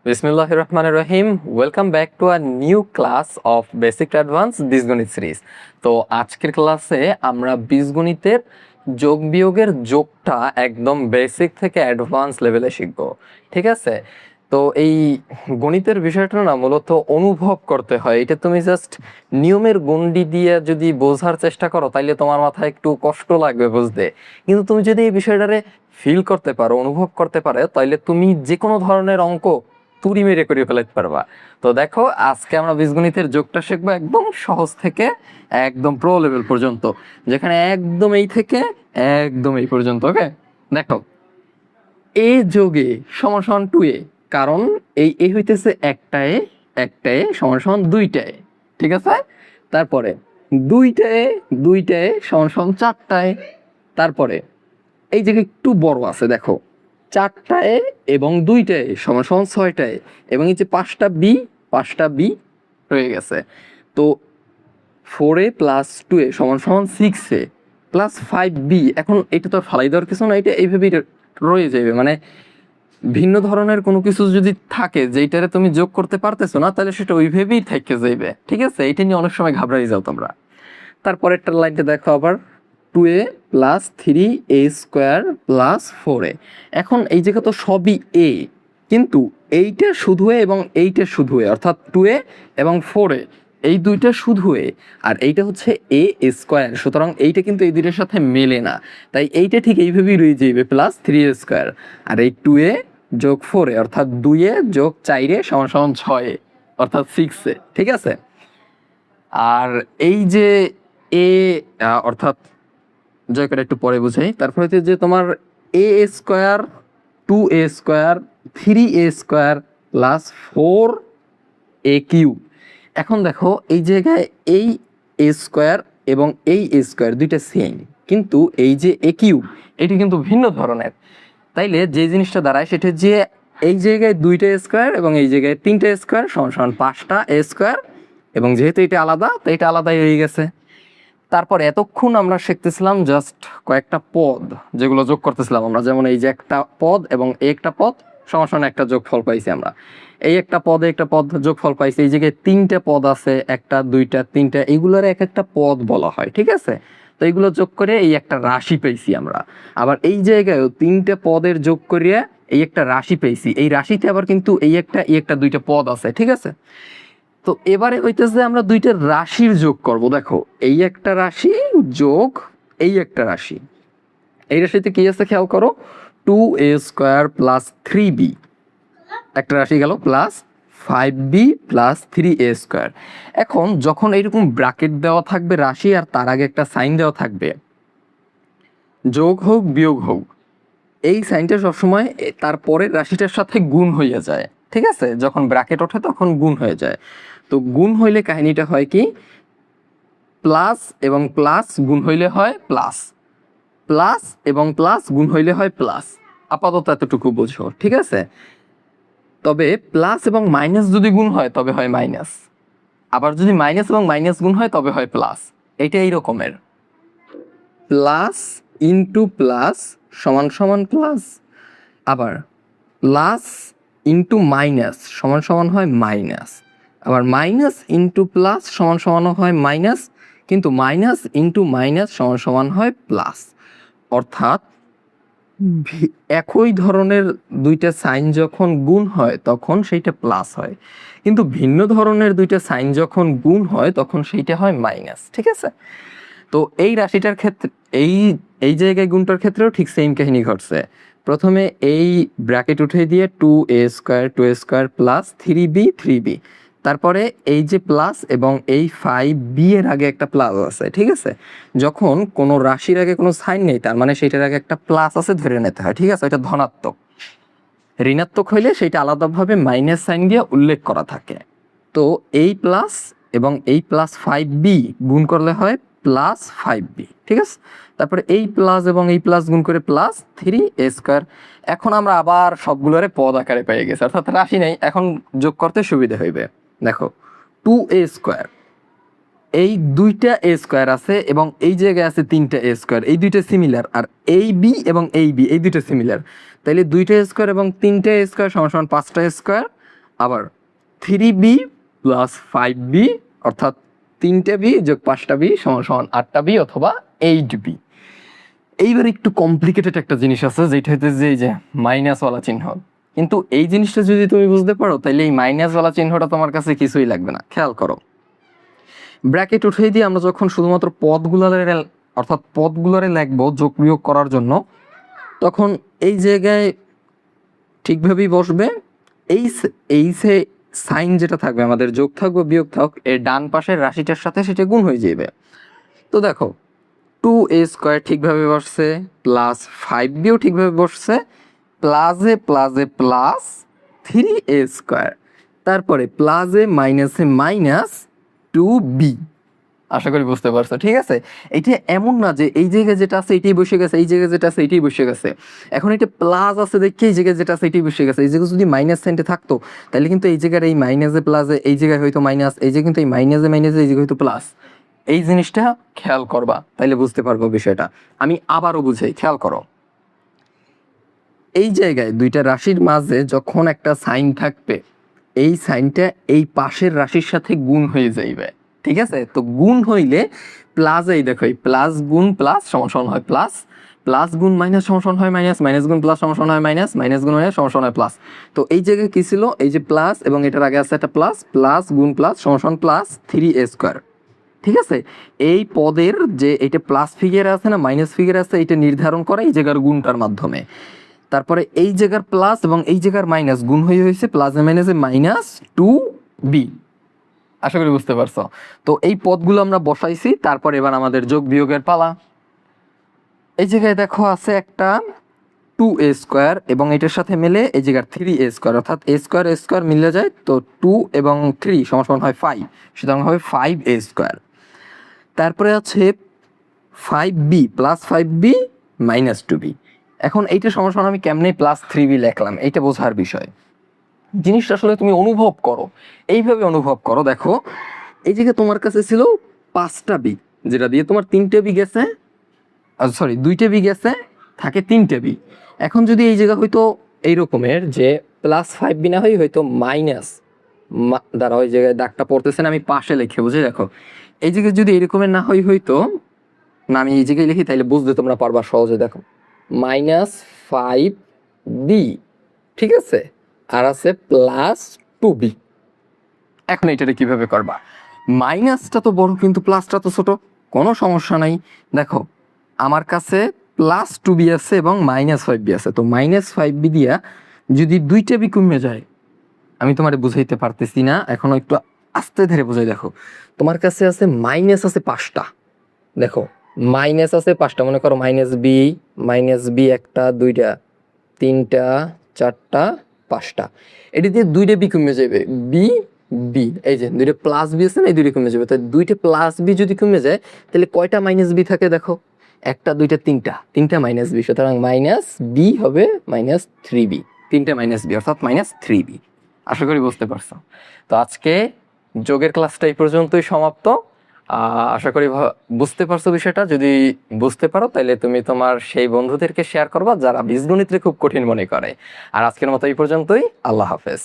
বিসমিল্লাহির রহমানির রহিম। Welcome back to a new class of basic to advance বীজগণিত সিরিজ। তো আজকের ক্লাসে আমরা বীজগণিতের যোগ বিয়োগের যোগটা একদম বেসিক থেকে অ্যাডভান্স লেভেলে শিখব। ঠিক আছে? তো এই গণিতের বিষয়টা না মূলত অনুভব করতে হয়। এটা তুমি জাস্ট নিয়মের গণ্ডি দিয়ে যদি বোঝার চেষ্টা করো তাইলে তোমার মাথায় একটু কষ্ট লাগবে বুঝতে, কিন্তু তুমি যদি এই বিষয়টারে ফিল করতে পারো, অনুভব করতে পারো, তাইলে তুমি যে কোনো ধরনের অঙ্ক তুড়ি মেরে করে ফেলাতে পারবা। তো দেখো, আজকে আমরা বীজগণিতের যোগটা শিখবো একদম সহজ থেকে একদম প্রো লেভেল পর্যন্ত, যেখানে একদম এই থেকে একদম এই পর্যন্ত। ওকে, দেখো, এ যোগে সমান সমান 2a, কারণ এই হইতেছে একটায় একটায় সমান সমান দুইটায়। ঠিক আছে? তারপরে দুইটায় সমান সমান চারটায়। তারপরে এই জায়গায় একটু বড় আছে, দেখো, চারটায় এবং দুইটায় সমান সমান ছয়টায়, এবং এই যে পাঁচটা বি রয়ে গেছে। তো 4a প্লাস 2a সমান সমান 6a প্লাস 5b। এখন এটা তো ফালাই দেওয়ার কিছু না, এটা এইভাবেই রয়ে যাবে। মানে ভিন্ন ধরনের কোনো কিছু যদি থাকে যেইটারে তুমি যোগ করতে পারতেছো না, তাহলে সেটা ওইভাবেই থেকে যাইবে। ঠিক আছে? এটা নিয়ে অনেক সময় ঘাবড়াই যাও তোমরা। তারপরেরটা লাইনটা দেখো আবার, 2a plus 3a square plus 4a। এখন এই জায়গা তো সবই a, কিন্তু এইটা শুধু a এবং এইটা শুধু a, অর্থাৎ 2a এবং 4a এই দুইটা শুধু a, আর এইটা হচ্ছে a স্কোয়ার। সুতরাং এইটা কিন্তু এই দুইটার সাথে মেলে না, তাই এইটা ঠিক এইভাবেই রয়ে যাবে প্লাস 3a স্কোয়ার। আর এই 2a যোগ 4a অর্থাৎ 2a যোগ 4a সমান সমান 6a অর্থাৎ 6a। ঠিক আছে? আর এই যে এ অর্থাৎ, জয় করে একটু পরে বুঝাই। তারপর হচ্ছে যে তোমার a square 2a square 3a square plus 4a cube. এখন দেখো, এই জায়গায় এই a স্কোয়ার এবং এই a স্কোয়ার দুইটা সেম, কিন্তু এই যে a কিউব এটি কিন্তু ভিন্ন ধরনের। তাইলে যে জিনিসটা দাঁড়ায় সেটা যে এই জায়গায় দুইটা স্কোয়ার এবং এই জায়গায় তিনটা স্কোয়ার সমান সমান 5টা a স্কোয়ার, এবং যেহেতু এটা আলাদা তো এটা আলাদাই হয়ে গেছে। তারপর এতক্ষণ আমরা শিখতেছিলাম জাস্ট কয়েকটা পদ যেগুলো যোগ করতেছিলাম আমরা, যেমন এই যে একটা পদ এবং এই একটা পদ সমান সমান একটা যোগফল পাইছি আমরা। এই একটা পদে একটা পদ যোগফল পাইছি। এই জায়গায় তিনটা পদ আছে, একটা দুইটা তিনটা, এইগুলোর এক একটা পদ বলা হয়। ঠিক আছে? তো এইগুলো যোগ করে এই একটা রাশি পেয়েছি আমরা। আবার এই জায়গায়ও তিনটা পদের যোগ করিয়ে এই একটা রাশি পেয়েছি। এই রাশিতে আবার কিন্তু এই একটা দুইটা পদ আছে। ঠিক আছে? তো এবারে হইতেছে আমরা দুইটা রাশির যোগ করব। দেখো, এই একটা রাশি যোগ এই একটা রাশি। এই রাশিতে কি আছে খেয়াল করো, 2a স্কোয়ার প্লাস 3b, একটা রাশি গেল, plus 5b plus 3a square. এখন যখন এইরকম ব্র্যাকেট দেওয়া থাকবে রাশি আর তার আগে একটা সাইন দেওয়া থাকবে, যোগ হোক বিয়োগ হোক, এই সাইনটা সবসময় তারপরের রাশিটার সাথে গুণ হইয়া যায়। ঠিক আছে? যখন ব্র্যাকেট ওঠে তখন গুণ হয়ে যায়। তো গুণ হইলে কাহিনীটা হয় কি, প্লাস এবং প্লাস গুণ হইলে হয় প্লাস, প্লাস এবং প্লাস গুণ হইলে হয় প্লাস। আপাতত এতটুকু বুঝো। ঠিক আছে? তবে প্লাস এবং মাইনাস যদি গুণ হয় তবে হয় মাইনাস, আবার যদি মাইনাস এবং মাইনাস গুণ হয় তবে হয় প্লাস। এটা এই রকমের, প্লাস ইন্টু প্লাস সমান সমান প্লাস, আবার প্লাস ইন্টু মাইনাস সমান সমান হয় মাইনাস, আবার মাইনাস ইন্টু প্লাস সমান সমানও হয় মাইনাস, কিন্তু মাইনাস ইন্টু মাইনাস সমান সমান হয় প্লাস। অর্থাৎ একই ধরনের দুইটা সাইন যখন গুণ হয় তখন সেইটা প্লাস হয়, কিন্তু ভিন্ন ধরনের দুইটা সাইন যখন গুণ হয় তখন সেইটা হয় মাইনাস। ঠিক আছে? তো এই রাশিটার ক্ষেত্রে এই এই জায়গায় গুণটার ক্ষেত্রেও ঠিক সেম কাহিনী ঘটছে। প্রথমে এই ব্র্যাকেট উঠে দিয়ে 2a স্কোয়ার প্লাস 3b, তারপরে এই যে প্লাস এবং এই 5b এর আগে একটা প্লাস আছে। ঠিক আছে? যখন কোনো রাশির আগে কোনো সাইন নেই তার মানে সেটার আগে একটা প্লাস আছে ধরে নিতে হয়। ঠিক আছে? এটা ধনাত্মক। ঋণাত্মক হইলে সেটা আলাদাভাবে মাইনাস সাইন দিয়ে উল্লেখ করা থাকে। তো এই প্লাস এবং এই প্লাস 5b গুণ করলে হয় প্লাস 5b। ঠিক আছে? তারপরে এই প্লাস এবং এই প্লাস গুণ করে প্লাস 3a স্কোয়ার। এখন আমরা আবার সবগুলোরে পদ আকারে পেয়ে গেছি, অর্থাৎ রাশি নেই, এখন যোগ করতে সুবিধা হইবে। দেখো, 2a স্কোয়ার, এই দুইটা a স্কোয়ার আছে এবং এই জায়গায় আছে তিনটা a স্কোয়ার, এই দুইটা সিমিলার, আর এই b এবং এই b এই দুইটা সিমিলার। তাইলে দুইটা স্কোয়ার এবং তিনটা স্কোয়ার সমান সমান 5টা স্কোয়ার, আবার 3b প্লাস 5b অর্থাৎ 3টা বি যোগ 5টা বি সমান সমান 8টা বি অথবা 8b। এইবার একটু কমপ্লিকেটেড একটা জিনিস আছে, যেটা হচ্ছে যে এই যে মাইনাসওয়ালা চিহ্ন। কিন্তু এই জিনিসটা যদি তুমি বুঝতে পারো তাহলে এই মাইনাসওয়ালা চিহ্নটা তোমার কাছে কিছুই লাগবে না। খেয়াল করো, ব্র্যাকেট উঠিয়ে দিয়ে আমরা যখন শুধুমাত্র পদগুলোরে লিখবো যোগ বিয়োগ করার জন্য, তখন এই জায়গায় ঠিকভাবেই বসবে। এই সাইন যেটা থাকবে আমাদের, যোগ থাক বা বিয়োগ থাক, এর ডান পাশের রাশিটার সাথে সেটা গুণ হয়ে যাবে। তো দেখো 2a² ঠিকভাবে বসছে, প্লাস 5bও ঠিকভাবে বসছে, প্লাসে প্লাসে প্লাস 3a², তারপরে প্লাসে মাইনাসে মাইনাস 2b। আশা করি বুঝতে পারছো, ঠিক আছে? এটা এমন না যে এই জায়গায় যেটা আছে এটাই বসে গেছে, এই জায়গায় যেটা আছে এটাই বসে গেছে। এখন এটা প্লাস আছে দেখে এই জায়গায় যেটা আছে এটাই বসে গেছে। এই জায়গায় যদি মাইনাস সাইনটা থাকতো তাহলে কিন্তু এই জায়গার এই মাইনাসে প্লাসে এই জায়গায় হয়তো মাইনাস, এই জায়গায় কিন্তু এই মাইনাসে মাইনাসে এই জায়গায় হয়তো প্লাস। এই জিনিসটা খেয়াল করবা, তাইলে বুঝতে পারবো বিষয়টা। আমি আবারও বুঝাই, খেয়াল করো। এই জায়গায় দুইটা রাশির মাঝে যখন একটা সাইন থাকবে, এই সাইনটা এই পাশের রাশির সাথে গুণ হয়ে যাইবে, ঠিক আছে? তো গুণ হইলে প্লাস, এই দেখো এই প্লাস গুণ প্লাস সমান সমান হয় প্লাস, প্লাস গুণ মাইনাস সমান সমান হয় মাইনাস, মাইনাস গুণ প্লাস সমান সমান হয় মাইনাস, মাইনাস গুণ মাইনাস সমান সমান হয় প্লাস। তো এই জায়গায় কি ছিল? এই যে প্লাস এবং এটার আগে আছে একটা প্লাস, প্লাস গুণ প্লাস সমান সমান প্লাস 3a², ঠিক আছে? এই পদের যে এটা প্লাস ফিগার আছে না মাইনাস ফিগার আছে, এটা নির্ধারণ করা এই জায়গার গুণটার মাধ্যমে। তারপরে এই জায়গার প্লাস এবং এই জায়গার মাইনাস গুণ হয়ে হয়েছে প্লাসে মাইনাসে মাইনাস 2b। আশা করি বুঝতে পারছো। তো এই পদগুলো আমরা বসাইছি, তারপর এবার আমাদের যোগ বিয়োগের পালা। এই জায়গায় দেখো আছে একটা 2a² এবং এটার সাথে মিলে এই জায়গার 3a², অর্থাৎ a² মিলে যায়, তো 2 এবং 3 সমান সমান হয় 5, সুতরাং হবে 5a²। তারপরে আছে 5b plus 5b minus 2b। এখন এইটা সমান সমান আমি কেমনে প্লাস 3b লিখলাম, এইটা বোঝার বিষয়। জিনিসটা আসলে তুমি অনুভব করো, এইভাবে অনুভব করো। দেখো এই জায়গায় তোমার কাছে ছিল 5টা বি, যেটা দিয়ে তোমার 3টে বি গেছে, সরি 2টে বি গেছে, থাকে 3টে বি। এখন যদি এই জায়গা হয়তো এই রকমের যে প্লাস 5b না হয় হয়তো মাইনাস, দ্বারা ওই জায়গায় দাগটা পড়তেছে না, আমি পাশে লিখে বুঝে। দেখো এই জায়গায় যদি এরকমের না হয় হয়তো না, আমি এই জায়গায় লিখি তাইলে বুঝতে তোমরা পারবা সহজে। দেখো -5b, ঠিক আছে, আর আছে প্লাস 2b। এখন এইটারে কিভাবে করবা? মাইনাসটা তো বড় কিন্তু প্লাসটা তো ছোট, কোনো সমস্যা নাই। দেখো আমার কাছে প্লাস 2b আছে এবং -5b আছে, তো -5b দিয়া যদি 2টা বি কমে যায়, আমি তোমারে বুঝাইতে পারতেছি না, এখনো একটু আস্তে ধীরে বুঝাই। দেখো তোমার কাছে আছে মাইনাস আছে 5টা, দেখো মাইনাস আছে 5টা, মনে করো মাইনাস বি 1টা 2টা 3টা 4টা 5টা, এটি দিয়ে 2টা বি কমে যাবে, বি এই যে 2টা প্লাস বি আছে না, এই 2টা কমে যাবে। তাই 2টা প্লাস বি যদি কমে যায় তাহলে কয়টা মাইনাস বি থাকে? দেখো 1টা 2টা 3টা মাইনাস বি, সুতরাং মাইনাস বি হবে -3b, 3টা মাইনাস বি অর্থাৎ -3b। আশা করি বুঝতে পারছো। তো আজকে যোগের ক্লাসটা এই পর্যন্তই সমাপ্ত। আশা করি বুঝতে পারছো বিষয়টা। যদি বুঝতে পারো তাহলে তুমি তোমার সেই বন্ধুদেরকে শেয়ার করবা যারা বীজগণিতকে খুব কঠিন মনে করে। আর আজকের মতো এই পর্যন্তই। আল্লাহ হাফেজ।